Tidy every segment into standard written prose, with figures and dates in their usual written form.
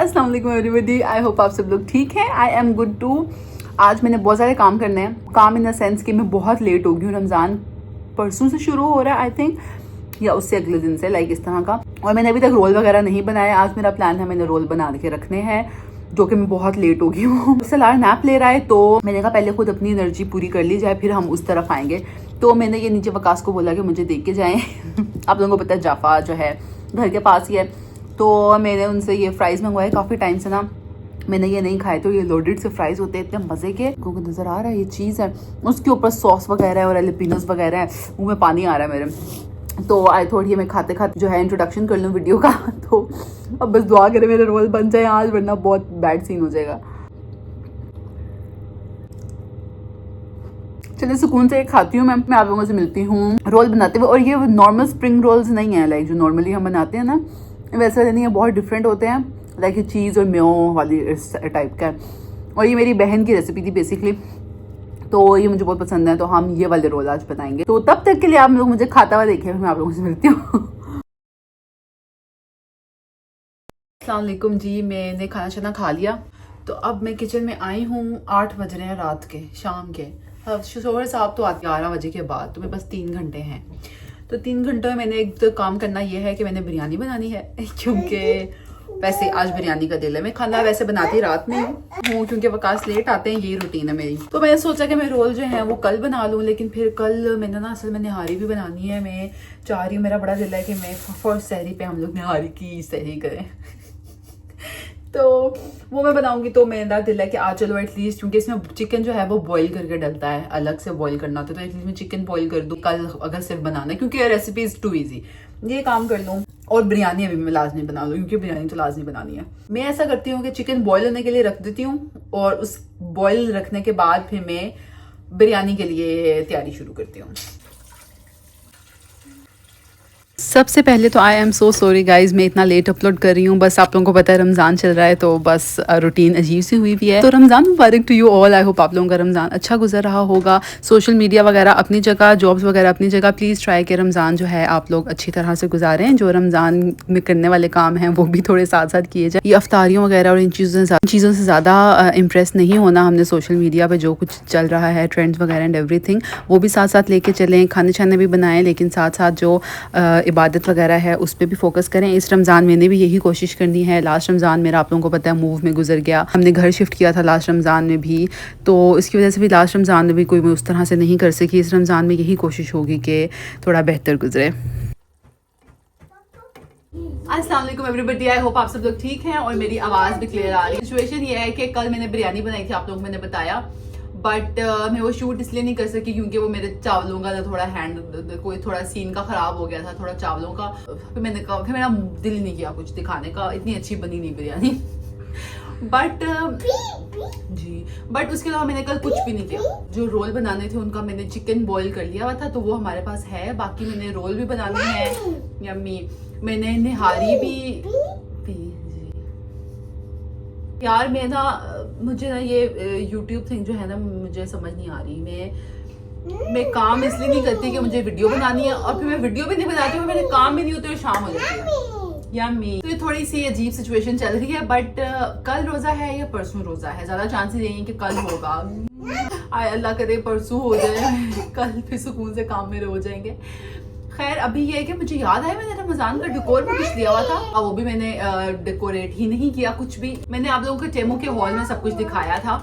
अस्सलाम वालेकुम एवरीबॉडी, आई होप आप सब लोग ठीक हैं। I am good too. आज मैंने बहुत सारे काम करने हैं। काम इन द सेंस कि मैं बहुत लेट हो गई हूँ। रमज़ान परसों से शुरू हो रहा है आई थिंक, या उससे अगले दिन से, लाइक इस तरह का। और मैंने अभी तक रोल वगैरह नहीं बनाया। आज मेरा प्लान है मैंने रोल बना के रखने हैं, जो कि मैं बहुत लेट हो गई हूँ। सलार नैप ले रहा है तो मैंने कहा पहले खुद अपनी एनर्जी पूरी कर ली जाए, फिर हम उस तरफ आएंगे। तो मैंने ये नीचे वकास को बोला कि मुझे देख के जाएँ। आप लोगों को पता है जाफा जो है घर के पास ही है, तो मैंने उनसे ये फ्राइज़ मंगवाए। काफ़ी टाइम से ना मैंने ये नहीं खाए, तो ये लोडेड से फ्राइज़ होते हैं इतने मज़े के। क्योंकि नज़र आ रहा है ये चीज़ है, उसके ऊपर सॉस वगैरह है और एलिपिनोस वगैरह है। मुँह में पानी आ रहा है मेरे। तो आई थोड़ी ये मैं खाते खाते जो है इंट्रोडक्शन कर लूँ वीडियो का। तो अब बस दुआ करें मेरे रोल बन जाए आज, वरना बहुत बैड सीन हो जाएगा। चलिए सुकून से खाती हूँ मैं आप लोगों से मिलती हूँ रोल बनाते हुए। और ये नॉर्मल स्प्रिंग रोल्स नहीं है, लाइक जो नॉर्मली हम बनाते हैं ना, वैसे नहीं है, बहुत डिफरेंट होते हैं। लाइक ये चीज़ और म्यो वाली इस टाइप का है। और ये मेरी बहन की रेसिपी थी बेसिकली, तो ये मुझे बहुत पसंद है। तो हम ये वाले रोल आज बनाएंगे। तो तब तक के लिए आप लोग मुझे खाता हुआ देखिए, मैं आप लोगों से मिलती हूँ। अस्सलाम वालेकुम जी, मैंने खाना शाना खा लिया। तो अब मैं किचन में आई हूँ। 8 बज रहे हैं रात के, शाम के। शोहर साहब तो आते 11 बजे के बाद, तो मेरे पास 3 घंटे हैं। तो 3 घंटों में मैंने एक तो काम करना ये है कि मैंने बिरयानी बनानी है, क्योंकि वैसे आज बिरयानी का दिल है। मैं खाना वैसे बनाती रात में हूँ क्योंकि वकास लेट आते हैं, यही रूटीन है मेरी। तो मैंने सोचा कि मैं रोल जो है वो कल बना लूँ, लेकिन फिर कल मैंने ना असल में निहारी भी बनानी है। मैं चाह रही हूँ, मेरा बड़ा दिल है कि मैं फर्स्ट सहरी पे हम लोग निहारी की सहरी करें। तो वो मैं बनाऊंगी। तो मेरा दिल है कि आज चलो एटलीस्ट, क्योंकि इसमें चिकन जो है वो बॉईल करके डलता है, अलग से बॉईल करना होता है, तो एटलीस्ट मैं चिकन बॉईल कर दूँ कल, अगर सिर्फ बनाना है, क्योंकि रेसिपी इज टू ईजी। ये काम कर लूँ। और बिरयानी अभी मैं लाजमी बना लूँ, क्योंकि बिरयानी तो लाजमी बनानी है। मैं ऐसा करती हूँ कि चिकन बॉईल होने के लिए रख देती हूँ, और उस बॉईल रखने के बाद फिर मैं बिरयानी के लिए तैयारी शुरू करती हूँ। सबसे पहले तो I am so sorry guys, मैं इतना लेट अपलोड कर रही हूँ। बस आप लोगों को पता है रमज़ान चल रहा है, तो बस रूटीन अजीब सी हुई भी है। तो रमज़ान मुबारक to you all. I hope आप लोगों का रमज़ान अच्छा गुजर रहा होगा। सोशल मीडिया वगैरह अपनी जगह, जॉब्स वगैरह अपनी जगह। प्लीज़ ट्राई कि रमज़ान जो है आप लोग अच्छी तरह से गुजारें। जो रमज़ान में करने वाले काम हैं वो भी थोड़े साथ साथ किए जाए। ये अफ्तारियों वगैरह और इन चीज़ों से ज़्यादा इम्प्रेस नहीं होना हमने। सोशल मीडिया पर जो कुछ चल रहा है, ट्रेंड्स वगैरह एंड एवरीथिंग, वो भी साथ साथ लेके चलें। खाने छाने भी बनाएं, लेकिन साथ साथ जो इबादत वगैरह है उस पर भी फोकस करें। इस रमज़ान मैंने भी यही कोशिश करनी है। लास्ट रमज़ान मेरा आप लोगों को पता है मूव में गुजर गया। हमने घर शिफ्ट किया था लास्ट रमज़ान में भी, तो इसकी वजह से भी लास्ट रमज़ान में भी कोई मैं उस तरह से नहीं कर सकी। इस रमज़ान में यही कोशिश होगी कि थोड़ा बेहतर गुजरे। अस्सलाम वालेकुम एवरीबॉडी, आई होप आप सब लोग ठीक हैं और मेरी आवाज़ भी क्लियर आ रही है। सिचुएशन ये है कि कल मैंने बिरयानी बनाई थी, आप लोगों को मैंने बताया, बट मैं वो शूट इसलिए नहीं कर सकी क्योंकि वो मेरे चावलों का थोड़ा कोई थोड़ा सीन का ख़राब हो गया था, थोड़ा चावलों का। फिर मैंने कहा, फिर मेरा दिल नहीं किया कुछ दिखाने का, इतनी अच्छी बनी नहीं बिरयानी। बट बट उसके अलावा मैंने कल कुछ भी नहीं किया। जो रोल बनाने थे उनका मैंने चिकन बॉईल कर लिया हुआ था, तो वो हमारे पास है। बाकी मैंने रोल भी बनाने हैं यम्मी। मैंने निहारी भी यार, मैं ना मुझे ना ये YouTube थिंग जो है ना, मुझे समझ नहीं आ रही। मैं काम इसलिए नहीं करती कि मुझे वीडियो बनानी है, और फिर मैं वीडियो भी नहीं बनाती हूँ, मेरे काम भी नहीं होते, शाम हो जाती है यम्मी। तो ये थोड़ी सी अजीब सिचुएशन चल रही है। बट कल रोज़ा है या परसों रोज़ा है, ज़्यादा चांसेस यही है कि कल होगा। आय अल्लाह करे परसों हो जाए, कल फिर सुकून से काम मेरे हो जाएंगे। खैर अभी ये है कि मुझे याद आया मैंने रमज़ान का डेकोर भी कुछ लिया हुआ था, और वो भी मैंने डेकोरेट ही नहीं किया कुछ भी। मैंने आप लोगों को टेमू के हॉल में सब कुछ दिखाया था।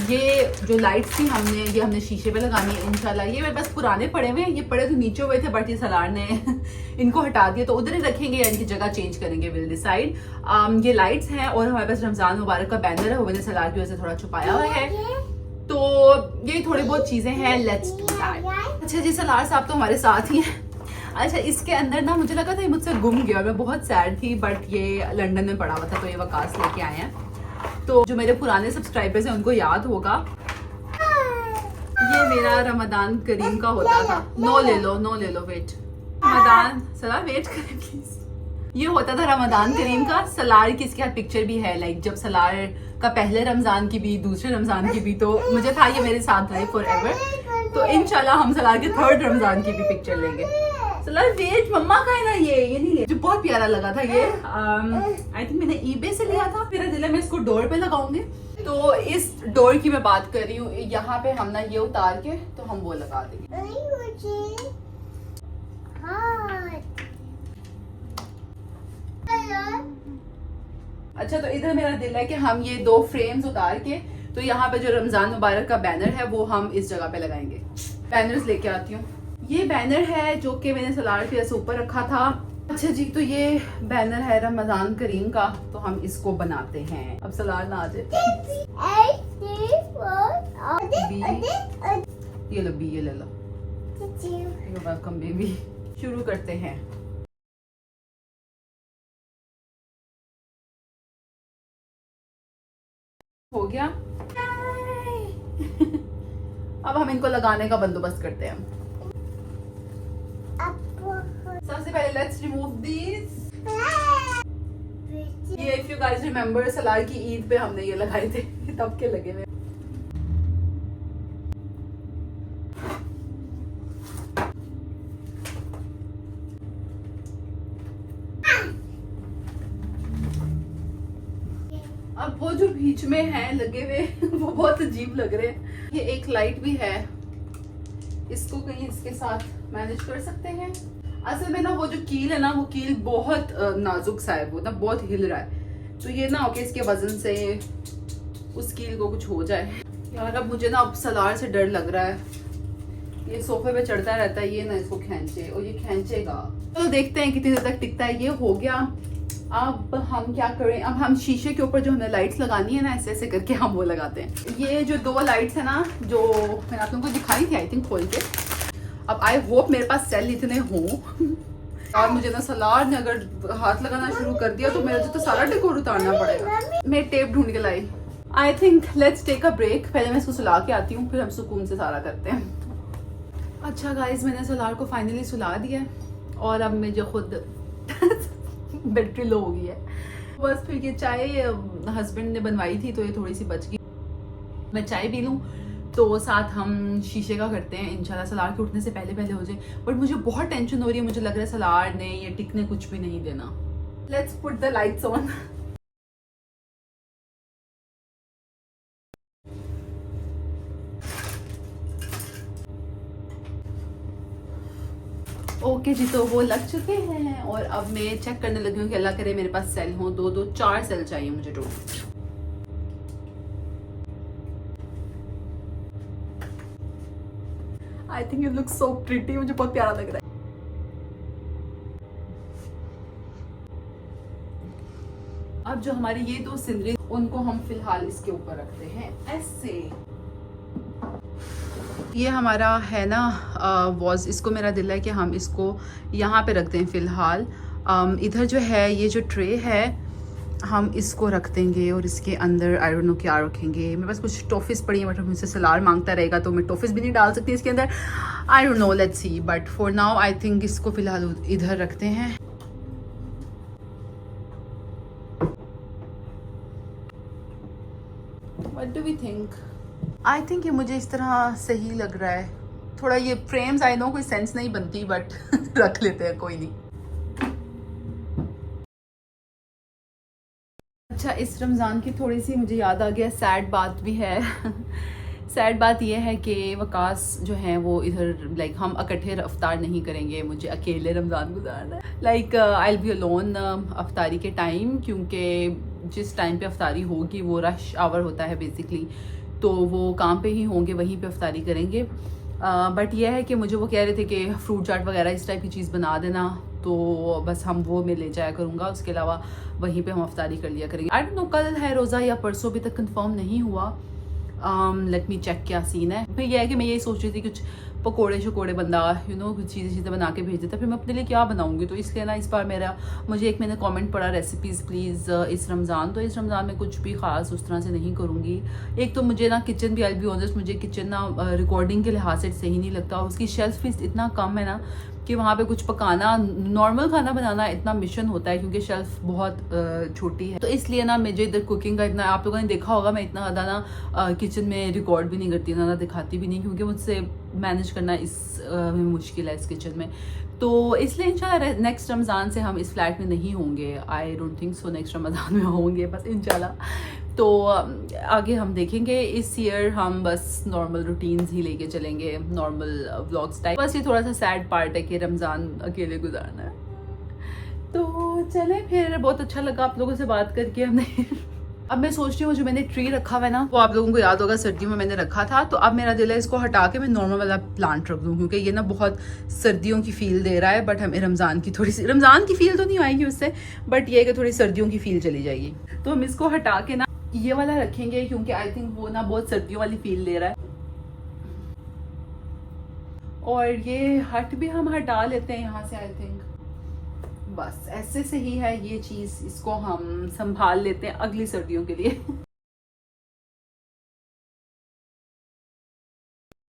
ये जो लाइट्स थी ये हमने शीशे पे लगानी है इंशाल्लाह। ये मेरे पास पुराने पड़े हुए हैं, ये पड़े तो नीचे हुए थे, बट ये सलार ने इनको हटा दिया, तो उधर ही रखेंगे या इनकी जगह चेंज करेंगे, विल डिसाइड। ये लाइट्स हैं, और हमारे पास रमज़ान मुबारक का बैनर है, वो मैंने सलार की वजह से थोड़ा छुपाया हुआ है। तो ये थोड़ी बहुत चीज़ें हैं, लेट्स डू दैट। अच्छा जी, सलार साहब तो हमारे साथ ही हैं। अच्छा, इसके अंदर ना मुझे लगा था ये मुझसे गुम गया, मैं बहुत सैड थी, बट ये लंदन में पड़ा हुआ था, तो ये वकास लेके आए हैं। तो जो मेरे पुराने सब्सक्राइबर्स हैं उनको याद होगा, ये मेरा रमदान करीम का होता था। नो ले लो वेट, रमदान सलार वेट करें प्लीज। ये होता था रमदान करीम का। सलार की इसके साथ पिक्चर भी है, लाइक जब सलार का पहले रमजान की भी, दूसरे रमजान की भी, तो मुझे था ये मेरे साथ रहे फॉर एवर। तो इंशाल्लाह हम सलार के 3rd रमजान की भी पिक्चर लेंगे। सलार वेज मम्मा का है ना, ये नहीं ले, जो बहुत प्यारा लगा था ये। आई थिंक मैंने ईबे से लिया था। मेरा दिल है मैं इसको डोर पे लगाऊंगी। तो इस डोर की मैं बात कर रही हूँ, यहाँ पे हम ना ये उतार के तो हम वो लगा देंगे। अच्छा, तो इधर मेरा दिल है कि हम ये 2 फ्रेम्स उतार के तो यहाँ पे जो रमजान मुबारक का बैनर है वो हम इस जगह पे लगाएंगे। बैनर्स लेके आती हूँ। ये बैनर है जो कि मैंने सलार के ऐसे ऊपर रखा था। अच्छा जी, तो ये बैनर है रमजान करीम का, तो हम इसको बनाते हैं। अब सलार ना आ जाए। ये लो बी, ये ले लो। Welcome baby. शुरू करते हैं। हो गया। अब हम इनको लगाने का बंदोबस्त करते हैं। सबसे पहले लेट्स रिमूव दिस। ये if you guys remember Salaar की ईद पे हमने ये लगाए थे, तब के लगे हुए। अब वो जो बीच में है लगे हुए वो बहुत अजीब लग रहे हैं। ये एक लाइट भी है, इसको कहीं इसके साथ मैनेज कर सकते हैं। असल में ना वो जो कील है ना, वो कील बहुत नाजुक सा है, वो ना बहुत हिल रहा है। तो ये ना हो कि इसके वजन से उस कील को कुछ हो जाए। यार अब मुझे ना अब सलार से डर लग रहा है। ये सोफे पे चढ़ता रहता है, ये ना इसको खींचे और ये खींचेगा। तो देखते हैं कितनी देर तक टिकता है। ये हो गया। अब हम क्या करें, अब हम शीशे के ऊपर जो हमें लाइट्स लगानी है ना, ऐसे ऐसे करके हम वो लगाते हैं। ये जो 2 लाइट्स है ना, जो मैंने आप लोगों को दिखाई थी आई थिंक खोल के। अब आई होप मेरे पास सेल इतने हों। और मुझे ना सलार ने अगर हाथ लगाना शुरू कर दिया तो मेरा तो सारा डेकोर उतारना पड़ेगा। मैं टेप ढूंढ के लाई। I think let's take a break. पहले मैं इसको सुला के आती हूँ, फिर हम सुकून से सारा करते हैं। अच्छा गाइज, मैंने सलार को फाइनली सुला दिया और अब मुझे खुद बैटरी लो हो गई है। बस फिर ये चाय हस्बैंड ने बनवाई थी तो ये थोड़ी सी बच गई। मैं चाय पी लूँ तो साथ हम शीशे का करते हैं इंशाल्लाह, सलार के उठने से पहले पहले हो जाए। बट मुझे बहुत टेंशन हो रही है, मुझे लग रहा है सलार ने ये टिकने कुछ भी नहीं देना। Let's put the lights on. Okay जी, तो वो लग चुके हैं और अब मैं चेक करने लगी हूँ कि अल्लाह करे मेरे पास सेल हो। 4 सेल चाहिए मुझे total. I think it looks so pretty, मुझे बहुत प्यारा लग रहा है। अब जो हमारी ये 2 सिनरी, उनको हम फिलहाल इसके ऊपर रखते हैं ऐसे। ये हमारा है ना वॉज, इसको मेरा दिल है कि हम इसको यहाँ पे रखते हैं फिलहाल। इधर जो है ये जो ट्रे है हम इसको रख देंगे और इसके अंदर आई डोंट नो क्या रखेंगे। मेरे पास कुछ टॉफिस पड़ी है, मतलब मुझसे सलार मांगता रहेगा तो मैं टॉफिस भी नहीं डाल सकती इसके अंदर। I don't know, let's see. But for now I think इसको फिलहाल इधर रखते हैं। What do we think? I think ये मुझे इस तरह सही लग रहा है। थोड़ा ये फ्रेम्स आई नो कोई सेंस नहीं बनती, बट रख लेते हैं, कोई नहीं। अच्छा, इस रमज़ान की थोड़ी सी मुझे याद आ गया, सैड बात भी है। सैड बात यह है कि वकास जो हैं वो इधर लाइक हम इकट्ठे अफ्तार नहीं करेंगे, मुझे अकेले रमज़ान गुजारना है। Like I will be alone अफ्तारी के टाइम, क्योंकि जिस टाइम पे अफ्तारी होगी वो रश आवर होता है बेसिकली, तो वो काम पे ही होंगे, वहीं पे अफ्तारी करेंगे। बट यह है कि मुझे वो कह रहे थे कि फ्रूट चाट वगैरह इस टाइप की चीज़ बना देना, तो बस हम वो मैं ले जाया करूँगा, उसके अलावा वहीं पे हम अफ्तारी कर लिया करेंगे। आई डोंट नो कल है रोज़ा या परसों, अभी तक कंफर्म नहीं हुआ। लेट मी चेक क्या सीन है। फिर यह है कि मैं यही सोच रही थी कुछ पकोड़े शकोड़े बंदा कुछ चीज़ें बना के भेज देता, फिर मैं अपने लिए क्या बनाऊंगी। तो इसलिए ना इस बार मैंने कमेंट पढ़ा रेसिपीज़ प्लीज़ इस रमज़ान, तो इस रमज़ान में कुछ भी ख़ास उस तरह से नहीं करूँगी। एक तो मुझे ना किचन भी, आई बी ऑनेस्ट, मुझे किचन ना रिकॉर्डिंग के लिहाज से सही नहीं लगता, और उसकी शेल्फ स्पेस इतना कम है ना कि वहाँ पे कुछ पकाना, नॉर्मल खाना बनाना इतना मिशन होता है क्योंकि शेल्फ बहुत छोटी है। तो इसलिए ना मुझे इधर कुकिंग का इतना, आप लोगों ने देखा होगा मैं इतना ज़्यादा ना किचन में रिकॉर्ड भी नहीं करती, ज़्यादा दिखाती भी नहीं, क्योंकि मुझसे मैनेज करना में मुश्किल है इस किचन में। तो इसलिए इंशाल्लाह नेक्स्ट रमज़ान से हम इस फ्लैट में नहीं होंगे। I don't think so next Ramzan में होंगे, बस इंशाल्लाह। तो आगे हम देखेंगे। इस ईयर हम बस नॉर्मल रूटीन्स ही लेके चलेंगे, नॉर्मल व्लॉग्स टाइप। बस ये थोड़ा सा सैड पार्ट है कि रमज़ान अकेले गुजारना है। तो चले फिर, बहुत अच्छा लगा आप लोगों से बात करके हमने। अब मैं सोच रही हूँ जो मैंने ट्री रखा हुआ है ना, वो आप लोगों को याद होगा सर्दियों में मैंने रखा था, तो अब मेरा दिल है इसको हटा के मैं नॉर्मल वाला प्लांट रख दूँ, क्योंकि ये ना बहुत सर्दियों की फील दे रहा है। बट हमें रमज़ान की थोड़ी सी, रमज़ान की फील तो नहीं आएगी उससे, बट ये है कि थोड़ी सर्दियों की फील चली जाएगी। तो हम इसको हटा के ना ये वाला रखेंगे, क्योंकि आई थिंक वो ना बहुत सर्दियों वाली फील दे रहा है। और ये हट भी हम हटा लेते हैं यहाँ से, आई थिंक बस ऐसे से ही है ये चीज, इसको हम संभाल लेते हैं अगली सर्दियों के लिए।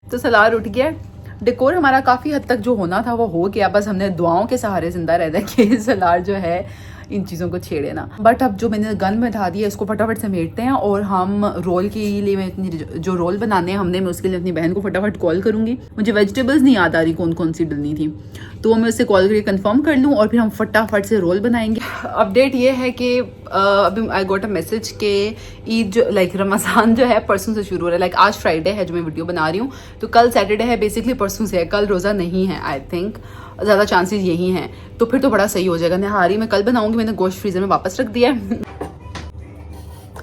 तो सलार उठ गया, डेकोर हमारा काफ़ी हद तक जो होना था वो हो गया, बस हमने दुआओं के सहारे जिंदा रहना है कि सलार जो है इन चीज़ों को छेड़े ना। बट अब जो मैंने गन में ढा दिया इसको फटाफट समेटते हैं, और हम रोल के लिए, मैं इतनी जो रोल बनाने हैं हमने, मैं उसके लिए अपनी बहन को फटाफट कॉल करूँगी। मुझे वेजिटेबल्स नहीं याद आ रही कौन कौन सी डलनी थी, तो मैं उससे कॉल करके कंफर्म कर लूँ और फिर हम फटाफट से रोल बनाएंगे। अपडेट ये है कि अभी आई गॉट अ मैसेज के ईद जो लाइक रमज़ान जो है परसों से शुरू हो रहा है। लाइक आज फ्राइडे है जो मैं वीडियो बना रही हूँ, तो कल सैटरडे है, बेसिकली परसों से है। कल रोज़ा नहीं है, आई थिंक ज़्यादा चांसेस यही हैं, तो फिर तो बड़ा सही हो जाएगा। नहारी मैं कल बनाऊंगी, मैंने गोश्त फ्रीज़र में वापस रख दिया है।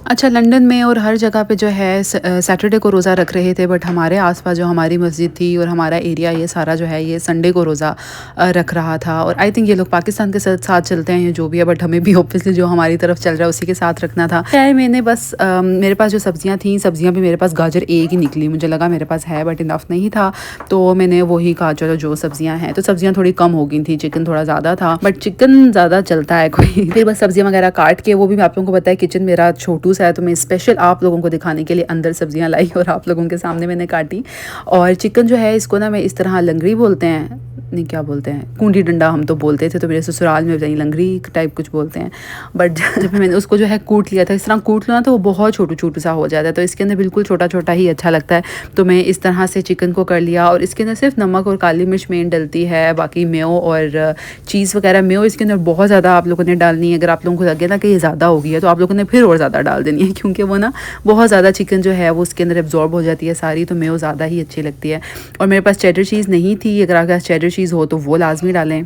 अच्छा, लंदन में और हर जगह पे जो है सैटरडे को रोज़ा रख रहे थे, बट हमारे आसपास जो हमारी मस्जिद थी और हमारा एरिया ये सारा जो है ये संडे को रोज़ा रख रहा था। और आई थिंक ये लोग पाकिस्तान के साथ चलते हैं जो भी है, बट हमें भी ऑब्वियसली जो हमारी तरफ चल रहा है उसी के साथ रखना था। खैर मैंने बस मेरे पास जो सब्जियाँ थी, सब्जियाँ भी मेरे पास गाजर एक ही निकली, मुझे लगा मेरे पास है बट इनफ नहीं था, तो मैंने वही कहा चलो जो सब्जियाँ हैं। तो सब्जियाँ थोड़ी कम हो गई थी, चिकन थोड़ा ज़्यादा था, बट चिकन ज़्यादा चलता है कोई। फिर बस सब्जियाँ वगैरह काट के, वो भी आप लोगों को पता है किचन मेरा छोटू सा है, तो मैं स्पेशल आप लोगों को दिखाने के लिए अंदर सब्जियां लाई और आप लोगों के सामने मैंने काटी। और चिकन जो है इसको ना मैं इस तरह लंगड़ी बोलते हैं, नहीं क्या बोलते हैं, कूंडी डंडा हम तो बोलते थे, तो मेरे ससुराल में नहीं लंगड़ी टाइप कुछ बोलते हैं। बट जब मैंने उसको जो है कूट लिया था, इस तरह कूट लो ना तो वो बहुत छोटू छोटू सा हो जाता है, तो इसके अंदर बिल्कुल छोटा छोटा ही अच्छा लगता है। तो मैं इस तरह से चिकन को कर लिया, और इसके अंदर सिर्फ नमक और काली मिर्च मेन डलती है, बाकी मेयो और चीज़ वगैरह। मेयो इसके अंदर बहुत ज़्यादा आप लोगों ने डालनी है, अगर आप लोगों को लगे ना कि ये ज़्यादा हो गई है तो आप लोगों ने फिर और ज़्यादा डाल देनी है, क्योंकि वो ना बहुत ज़्यादा चिकन जो है वो उसके अंदर एब्जॉर्ब हो जाती है सारी, तो मेयो ज़्यादा ही अच्छी लगती है। और मेरे पास चेडर चीज़ नहीं थी, अगर आपके पास चेडर चीज़ हो तो वो लाजमी डालें।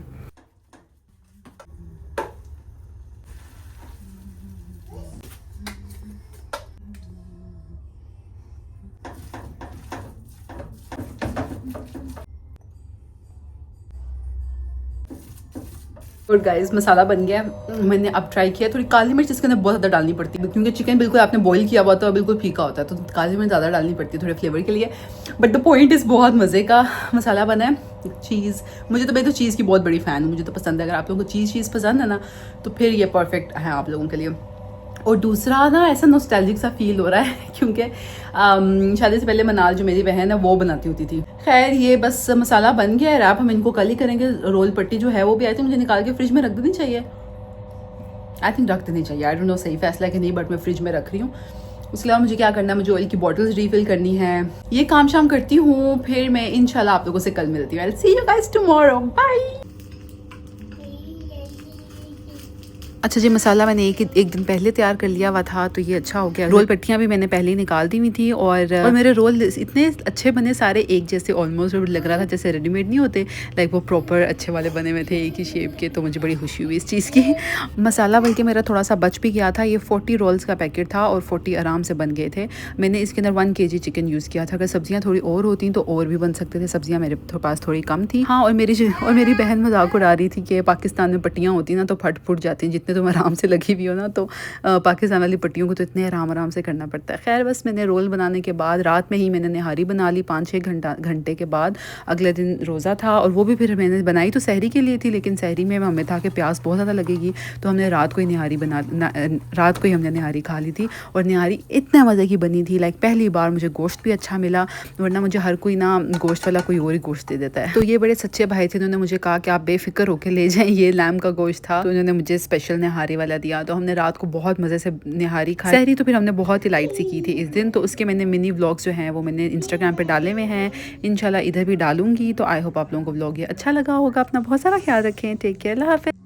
और गाइस मसाला बन गया, मैंने अब ट्राई किया। थोड़ी काली मिर्च इसके अंदर बहुत ज़्यादा डालनी पड़ती है, क्योंकि चिकन बिल्कुल आपने बॉईल किया हुआ तो बिल्कुल फीका होता है, तो काली मिर्च ज़्यादा डालनी पड़ती है थोड़े फ्लेवर के लिए। बट द पॉइंट इज़ बहुत मज़े का मसाला बना है। चीज़ मुझे तो, मैं तो चीज़ की बहुत बड़ी फ़ैन हूँ, मुझे तो पसंद है। अगर आप लोगों को चीज़ पसंद है ना, तो फिर ये परफेक्ट है आप लोगों के लिए। और दूसरा ना ऐसा नॉस्टैल्जिक सा फील हो रहा है, क्योंकि शादी से पहले मनाल जो मेरी बहन है वो बनाती होती थी। खैर ये बस मसाला बन गया है, रैप हम इनको कल ही करेंगे। रोल पट्टी जो है वो भी आई थिंक मुझे निकाल के फ्रिज में रख देनी चाहिए, आई थिंक रख देनी चाहिए। आई डोंट नो सही फैसला कि नहीं, बट मैं फ्रिज में रख रही हूँ। उसके अलावा मुझे क्या करना है, मुझे ऑयल की बॉटल्स रीफिल करनी है, ये काम शाम करती हूँ। फिर मैं इंशाल्लाह आप लोगों से कल मिलती हूँ। I will see you guys tomorrow, bye. अच्छा जी, मसाला मैंने एक दिन पहले तैयार कर लिया हुआ था, तो ये अच्छा हो गया। रोल पट्टियाँ भी मैंने पहले ही निकाल दी हुई थी, और मेरे रोल इतने अच्छे बने सारे, एक जैसे ऑलमोस्ट लग रहा था जैसे रेडीमेड नहीं होते, लाइक वो प्रॉपर अच्छे वाले बने हुए थे एक ही शेप के। तो मुझे बड़ी खुशी हुई इस चीज़ की। मसाला बल्कि मेरा थोड़ा सा बच भी गया था, ये 40 रोल्स का पैकेट था और 40 आराम से बन गए थे। मैंने इसके अंदर 1 kg चिकन यूज़ किया था। अगर सब्जियाँ थोड़ी और होती तो और भी बन सकते थे, सब्जियाँ मेरे पास थोड़ी कम थी। हाँ, और मेरी बहन मजाक उड़ा रही थी कि पाकिस्तान में पट्टियाँ होती ना तो फट फुट जाती हैं, जितने में तुम आराम से लगी हुई हो ना, तो पाकिस्तान वाली पट्टियों को तो इतने आराम से करना पड़ता है। खैर बस मैंने रोल बनाने के बाद रात में ही मैंने निहारी बना ली 5-6 घंटे के बाद। अगले दिन रोज़ा था और वो भी फिर मैंने बनाई तो सहरी के लिए थी, लेकिन सहरी में हमें था कि प्यास बहुत ज़्यादा लगेगी, तो हमने रात को ही हमने निहारी खा ली थी। और निहारी इतना मज़े की बनी थी, लाइक पहली बार मुझे गोश्त भी अच्छा मिला, वरना मुझे हर कोई ना गोश्त वाला कोई और ही गोश्त दे देता है। तो ये बड़े सच्चे भाई थे, उन्होंने मुझे कहा कि आप बेफिक्र होकर ले जाएं, ये लैम का गोश्त था, तो उन्होंने मुझे स्पेशल निहारी वाला दिया। तो हमने रात को बहुत मज़े से निहारी खाई। सहरी तो फिर हमने बहुत ही लाइट सी की थी इस दिन, तो उसके मैंने मिनी व्लॉग्स जो हैं वो मैंने इंस्टाग्राम पे डाले हुए हैं, इंशाल्लाह इधर भी डालूंगी। तो आई होप आप लोगों को व्लॉग ये अच्छा लगा होगा। अपना बहुत सारा ख्याल रखें, टेक केयर, अल्लाह हाफ़िज़।